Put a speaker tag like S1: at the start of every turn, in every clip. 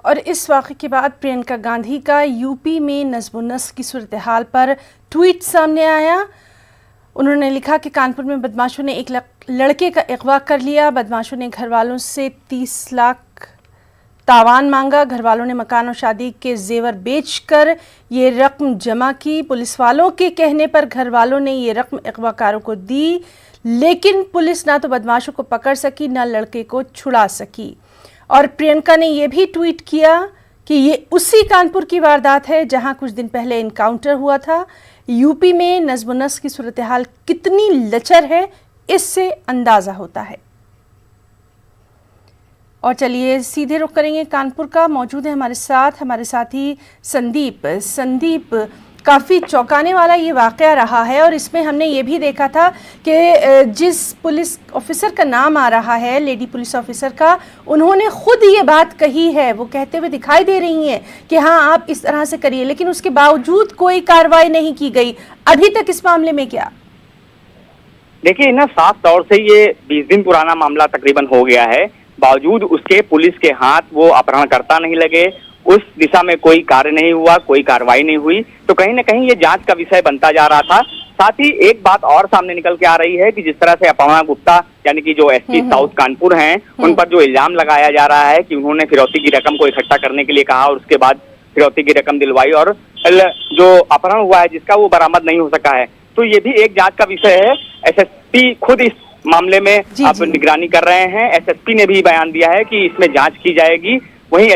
S1: और इस वाक़े के बाद प्रियंका गांधी का यूपी में नज़्म-ओ-नस्क़ की सूरत हाल पर ट्वीट सामने आया। उन्होंने लिखा कि कानपुर में बदमाशों ने एक लड़के का अगवा कर लिया। बदमाशों ने घर वालों से 30 लाख तावान मांगा। घर वालों ने मकान और शादी के जेवर बेचकर ये रकम जमा की। पुलिस वालों के कहने पर घर वालों ने ये रकम अगवाकारों को दी, लेकिन पुलिस ना तो बदमाशों को पकड़ सकी ना लड़के को छुड़ा सकी। और प्रियंका ने यह भी ट्वीट किया कि ये उसी कानपुर की वारदात है जहां कुछ दिन पहले इनकाउंटर हुआ था। यूपी में नज़्म-ओ-नस्क़ की सूरत हाल कितनी लचर है, इससे अंदाज़ा होता है। और चलिए सीधे रुख करेंगे कानपुर का। मौजूद है हमारे साथी संदीप। काफ़ी चौंकाने वाला ये वाक़या रहा है और इसमें हमने ये भी देखा था कि जिस पुलिस ऑफिसर का नाम आ रहा है, लेडी पुलिस ऑफिसर का, उन्होंने खुद ये बात कही है। वो कहते हुए दिखाई दे रही हैं कि हाँ आप इस तरह से करिए, लेकिन उसके बावजूद कोई कार्रवाई नहीं की गई। अभी तक इस मामले में क्या?
S2: देखिए ना, साफ तौर से ये 20 दिन पुराना मामला तकरीबन हो गया है। बावजूद उसके पुलिस के हाथ वो अपहरणकर्ता नहीं लगे, उस दिशा में कोई कार्य नहीं हुआ, कोई कार्रवाई नहीं हुई। तो कहीं ना कहीं ये जांच का विषय बनता जा रहा था। साथ ही एक बात और सामने निकल के आ रही है कि जिस तरह से अपर्णा गुप्ता यानी कि जो एसपी साउथ कानपुर हैं, उन पर जो इल्जाम लगाया जा रहा है कि उन्होंने फिरौती की रकम को इकट्ठा करने के लिए कहा और उसके बाद फिरौती की रकम दिलवाई और जो अपहरण हुआ है जिसका वो बरामद नहीं हो सका है। तो ये भी एक जांच का विषय है। एसएसपी खुद इस मामले में अब निगरानी कर रहे हैं। एसएसपी ने भी बयान दिया है कि इसमें जांच की जाएगी। वहीं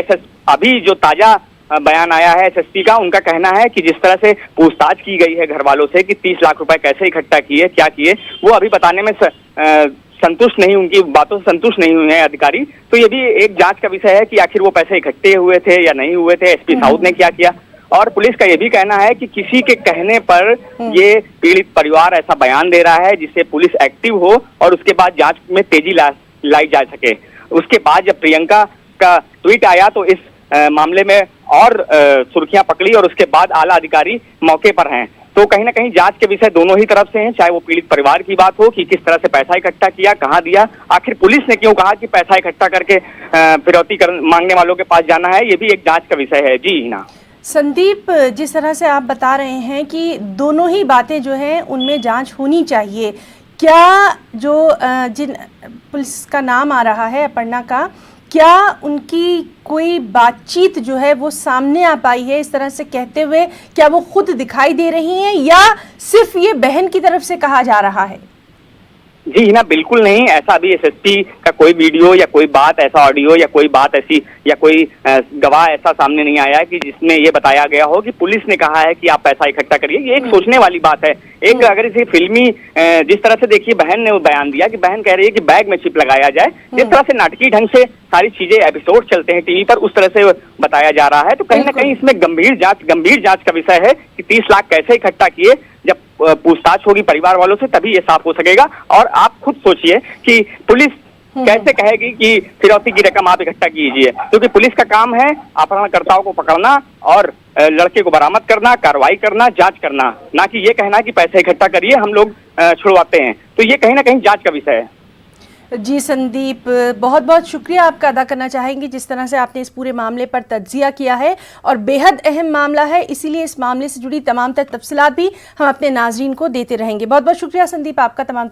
S2: अभी जो ताजा बयान आया है एसएसपी का, उनका कहना है कि जिस तरह से पूछताछ की गई है घर वालों से कि 30 लाख रुपए कैसे इकट्ठा किए, क्या किए, वो अभी बताने में संतुष्ट नहीं, उनकी बातों से संतुष्ट नहीं हुए हैं अधिकारी। तो ये भी एक जांच का विषय है कि आखिर वो पैसे इकट्ठे हुए थे या नहीं हुए थे, एसपी साउथ ने क्या किया। और पुलिस का ये भी कहना है कि किसी के कहने पर ये पीड़ित परिवार ऐसा बयान दे रहा है जिससे पुलिस एक्टिव हो और उसके बाद जांच में तेजी लाई जा सके। उसके बाद जब प्रियंका का ट्वीट आया तो इस मामले में और सुर्खियां पकड़ी और उसके बाद आला अधिकारी मौके पर हैं। तो कहीं ना कहीं जांच के विषय दोनों ही तरफ से हैं, चाहे वो पीड़ित परिवार की बात हो कि किस तरह से पैसा इकट्ठा किया, कहाँ दिया, आखिर पुलिस ने क्यों कहा कि पैसा इकट्ठा करके फिरौती मांगने वालों के पास जाना है, ये भी एक जांच का विषय है। जी हिना।
S1: संदीप, जिस तरह से आप बता रहे हैं कि दोनों ही बातें जो हैं उनमें जांच होनी चाहिए, क्या जो जिन पुलिस का नाम आ रहा है अपर्णा का, क्या उनकी कोई बातचीत जो है वो सामने आ पाई है इस तरह से कहते हुए? क्या वो खुद दिखाई दे रही हैं या सिर्फ ये बहन की तरफ से कहा जा रहा है?
S2: जी हिना, बिल्कुल नहीं। ऐसा अभी एसएसपी का कोई वीडियो या कोई बात, ऐसा ऑडियो या कोई बात ऐसी या कोई गवाह ऐसा सामने नहीं आया है कि जिसमें ये बताया गया हो कि पुलिस ने कहा है कि आप पैसा इकट्ठा करिए। ये एक सोचने वाली बात है। एक अगर इसे फिल्मी जिस तरह से देखिए, बहन ने वो बयान दिया कि बहन कह रही है कि बैग में चिप लगाया जाए, जिस तरह से नाटकीय ढंग से सारी चीजें एपिसोड चलते हैं टीवी पर, उस तरह से बताया जा रहा है। तो कहीं ना कहीं इसमें गंभीर जांच का विषय है कि 30 लाख कैसे इकट्ठा किए। जब पूछताछ होगी परिवार वालों से तभी ये साफ हो सकेगा। और आप खुद सोचिए कि पुलिस कैसे कहेगी कि फिरौती की रकम आप इकट्ठा कीजिए, क्योंकि पुलिस का काम है अपहरणकर्ताओं को पकड़ना और लड़के को बरामद करना, कार्रवाई करना, जांच करना, ना कि ये कहना कि पैसे इकट्ठा करिए हम लोग छुड़वाते हैं। तो ये कहीं ना कहीं जांच का विषय है।
S1: जी संदीप, बहुत बहुत शुक्रिया आपका अदा करना चाहेंगे जिस तरह से आपने इस पूरे मामले पर तज्जिया किया है और बेहद अहम मामला है, इसीलिए इस मामले से जुड़ी तमाम तफसीलात भी हम अपने नाजरीन को देते रहेंगे। बहुत बहुत शुक्रिया संदीप आपका तमाम